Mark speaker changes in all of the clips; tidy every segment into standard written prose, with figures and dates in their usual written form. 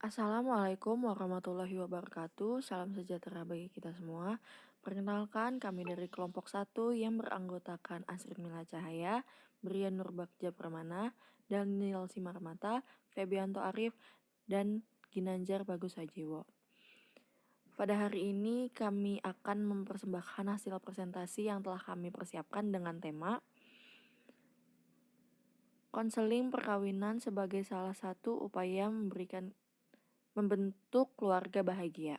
Speaker 1: Assalamualaikum warahmatullahi wabarakatuh. Salam sejahtera bagi kita semua. Perkenalkan, kami dari kelompok 1 yang beranggotakan Asri Mila Cahaya, Brian Nurbagja Permana, Daniel Simarmata, Febianto Arif, dan Ginanjar Bagus Sajiwo. Pada hari ini kami akan mempersembahkan hasil presentasi yang telah kami persiapkan dengan tema konseling perkawinan sebagai salah satu upaya membentuk keluarga bahagia.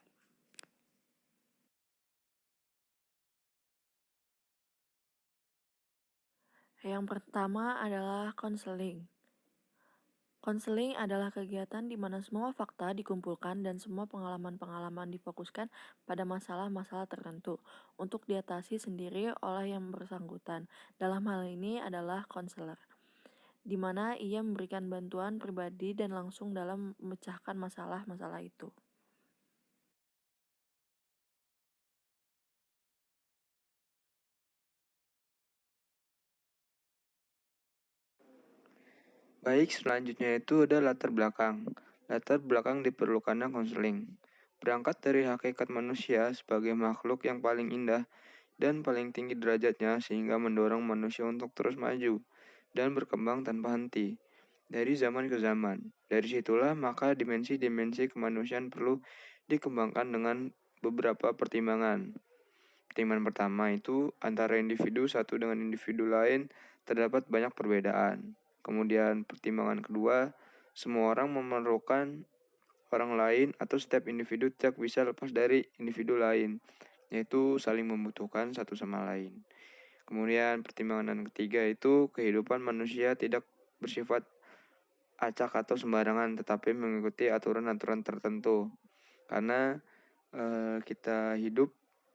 Speaker 1: Yang pertama adalah konseling. Konseling adalah kegiatan di mana semua fakta dikumpulkan dan semua pengalaman-pengalaman difokuskan pada masalah-masalah tertentu untuk diatasi sendiri oleh yang bersangkutan. Dalam hal ini adalah konselor, di mana ia memberikan bantuan pribadi dan langsung dalam memecahkan masalah-masalah itu.
Speaker 2: Baik, selanjutnya itu ada latar belakang. Latar belakang diperlukannya konseling. Berangkat dari hakikat manusia sebagai makhluk yang paling indah dan paling tinggi derajatnya sehingga mendorong manusia untuk terus maju dan berkembang tanpa henti dari zaman ke zaman. Dari situlah maka dimensi-dimensi kemanusiaan perlu dikembangkan dengan beberapa pertimbangan. Pertimbangan pertama itu antara individu satu dengan individu lain terdapat banyak perbedaan. Kemudian pertimbangan kedua, semua orang memerlukan orang lain atau setiap individu tidak bisa lepas dari individu lain, yaitu saling membutuhkan satu sama lain. Kemudian pertimbangan ketiga itu kehidupan manusia tidak bersifat acak atau sembarangan tetapi mengikuti aturan-aturan tertentu. Karena kita hidup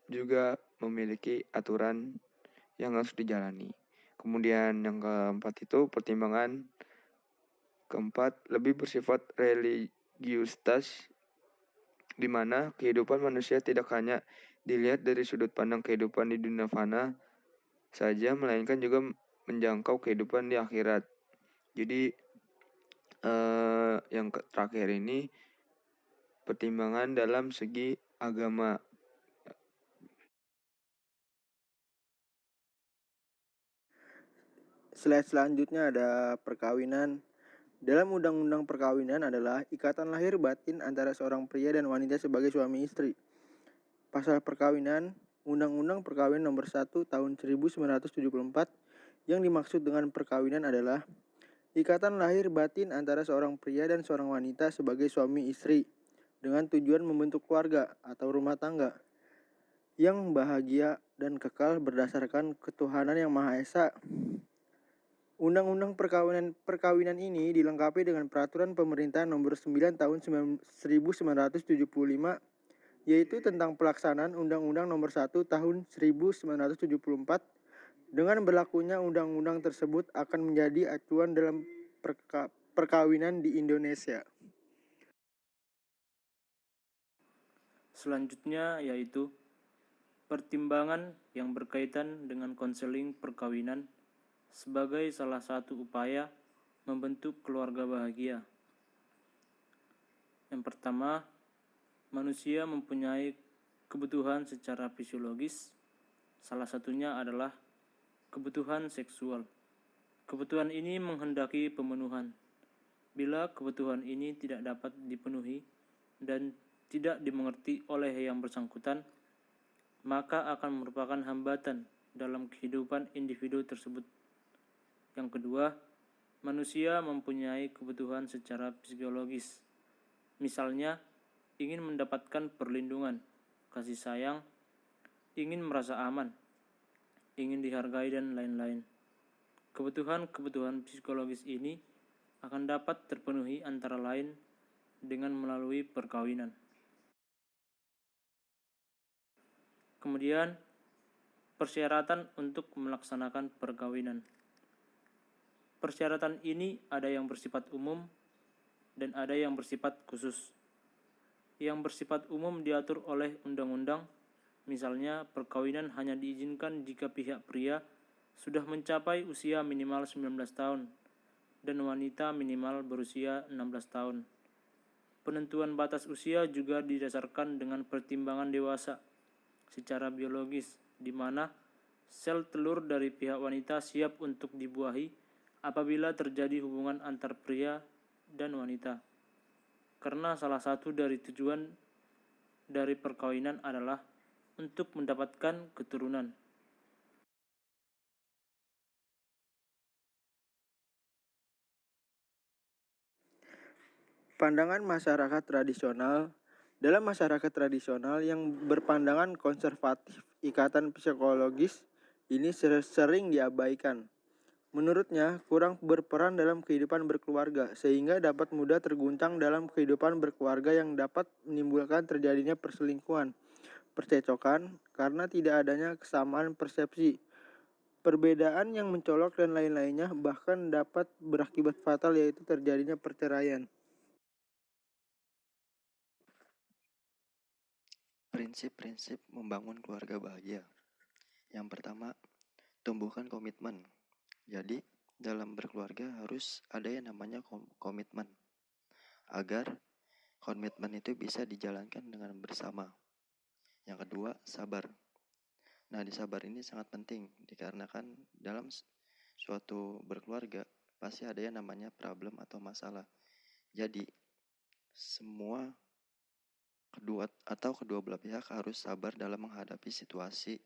Speaker 2: juga memiliki aturan yang harus dijalani. Kemudian yang keempat itu pertimbangan keempat lebih bersifat religiusitas, di mana kehidupan manusia tidak hanya dilihat dari sudut pandang kehidupan di dunia fana saja, melainkan juga menjangkau kehidupan di akhirat. Jadi yang terakhir ini pertimbangan dalam segi agama.
Speaker 3: Slide selanjutnya ada perkawinan. Dalam Undang-Undang Perkawinan adalah ikatan lahir batin antara seorang pria dan wanita sebagai suami istri. Pasal perkawinan, Undang-Undang Perkawinan Nomor 1 Tahun 1974 yang dimaksud dengan perkawinan adalah ikatan lahir batin antara seorang pria dan seorang wanita sebagai suami istri dengan tujuan membentuk keluarga atau rumah tangga yang bahagia dan kekal berdasarkan ketuhanan yang Maha Esa. Undang-undang perkawinan ini dilengkapi dengan Peraturan Pemerintah Nomor 9 Tahun 1975 yaitu tentang pelaksanaan Undang-Undang Nomor 1 Tahun 1974. Dengan berlakunya undang-undang tersebut akan menjadi acuan dalam perkawinan di Indonesia.
Speaker 4: Selanjutnya yaitu pertimbangan yang berkaitan dengan konseling perkawinan sebagai salah satu upaya membentuk keluarga bahagia. Yang pertama, manusia mempunyai kebutuhan secara fisiologis. Salah satunya adalah kebutuhan seksual. Kebutuhan ini menghendaki pemenuhan. Bila kebutuhan ini tidak dapat dipenuhi dan tidak dimengerti oleh yang bersangkutan, maka akan merupakan hambatan dalam kehidupan individu tersebut. Yang kedua, manusia mempunyai kebutuhan secara psikologis. Misalnya, ingin mendapatkan perlindungan, kasih sayang, ingin merasa aman, ingin dihargai, dan lain-lain. Kebutuhan-kebutuhan psikologis ini akan dapat terpenuhi antara lain dengan melalui perkawinan. Kemudian, persyaratan untuk melaksanakan perkawinan. Persyaratan ini ada yang bersifat umum dan ada yang bersifat khusus. Yang bersifat umum diatur oleh undang-undang, misalnya perkawinan hanya diizinkan jika pihak pria sudah mencapai usia minimal 19 tahun dan wanita minimal berusia 16 tahun. Penentuan batas usia juga didasarkan dengan pertimbangan dewasa secara biologis, di mana sel telur dari pihak wanita siap untuk dibuahi apabila terjadi hubungan antar pria dan wanita. Karena salah satu dari tujuan dari perkawinan adalah untuk mendapatkan keturunan.
Speaker 3: Pandangan masyarakat tradisional. Dalam masyarakat tradisional yang berpandangan konservatif, ikatan psikologis ini sering diabaikan. Menurutnya, kurang berperan dalam kehidupan berkeluarga, sehingga dapat mudah terguncang dalam kehidupan berkeluarga yang dapat menimbulkan terjadinya perselingkuhan, percecokan, karena tidak adanya kesamaan persepsi, perbedaan yang mencolok dan lain-lainnya, bahkan dapat berakibat fatal yaitu terjadinya perceraian.
Speaker 5: Prinsip-prinsip membangun keluarga bahagia. Yang pertama, tumbuhkan komitmen. Jadi, dalam berkeluarga harus ada yang namanya komitmen. Agar komitmen itu bisa dijalankan dengan bersama. Yang kedua, sabar. Nah, di sabar ini sangat penting dikarenakan dalam suatu berkeluarga pasti ada yang namanya problem atau masalah. Jadi, semua kedua belah pihak harus sabar dalam menghadapi situasi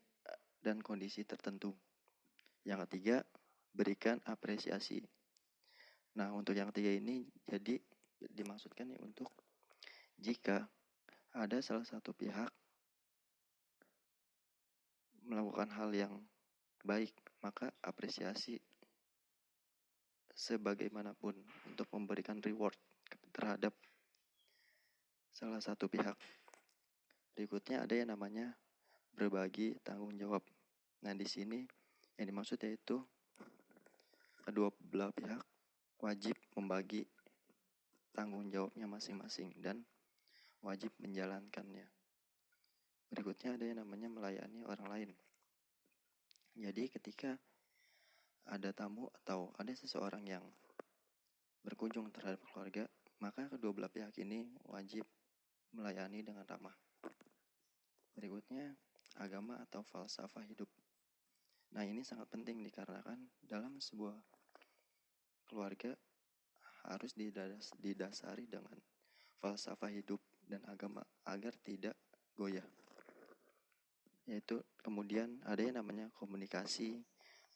Speaker 5: dan kondisi tertentu. Yang ketiga, berikan apresiasi. Nah, untuk yang ketiga ini jadi dimaksudkan ya untuk jika ada salah satu pihak melakukan hal yang baik, maka apresiasi sebagaimanapun untuk memberikan reward terhadap salah satu pihak. Berikutnya ada yang namanya berbagi tanggung jawab. Nah, di sini yang dimaksud yaitu kedua belah pihak wajib membagi tanggung jawabnya masing-masing dan wajib menjalankannya. Berikutnya ada yang namanya melayani orang lain. Jadi ketika ada tamu atau ada seseorang yang berkunjung terhadap keluarga, maka kedua belah pihak ini wajib melayani dengan ramah. Berikutnya, agama atau falsafah hidup. Nah, ini sangat penting dikarenakan dalam sebuah keluarga harus didasari dengan falsafah hidup dan agama agar tidak goyah. Yaitu kemudian ada yang namanya komunikasi,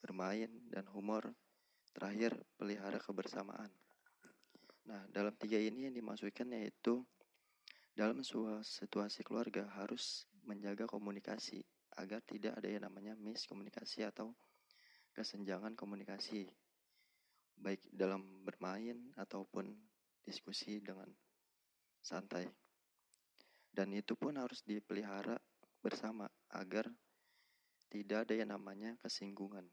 Speaker 5: bermain, dan humor. Terakhir, pelihara kebersamaan. Nah, dalam tiga ini yang dimaksudkan yaitu dalam sebuah situasi keluarga harus menjaga komunikasi agar tidak ada yang namanya miskomunikasi atau kesenjangan komunikasi, baik dalam bermain ataupun diskusi dengan santai. Dan itu pun harus dipelihara bersama agar tidak ada yang namanya kesinggungan.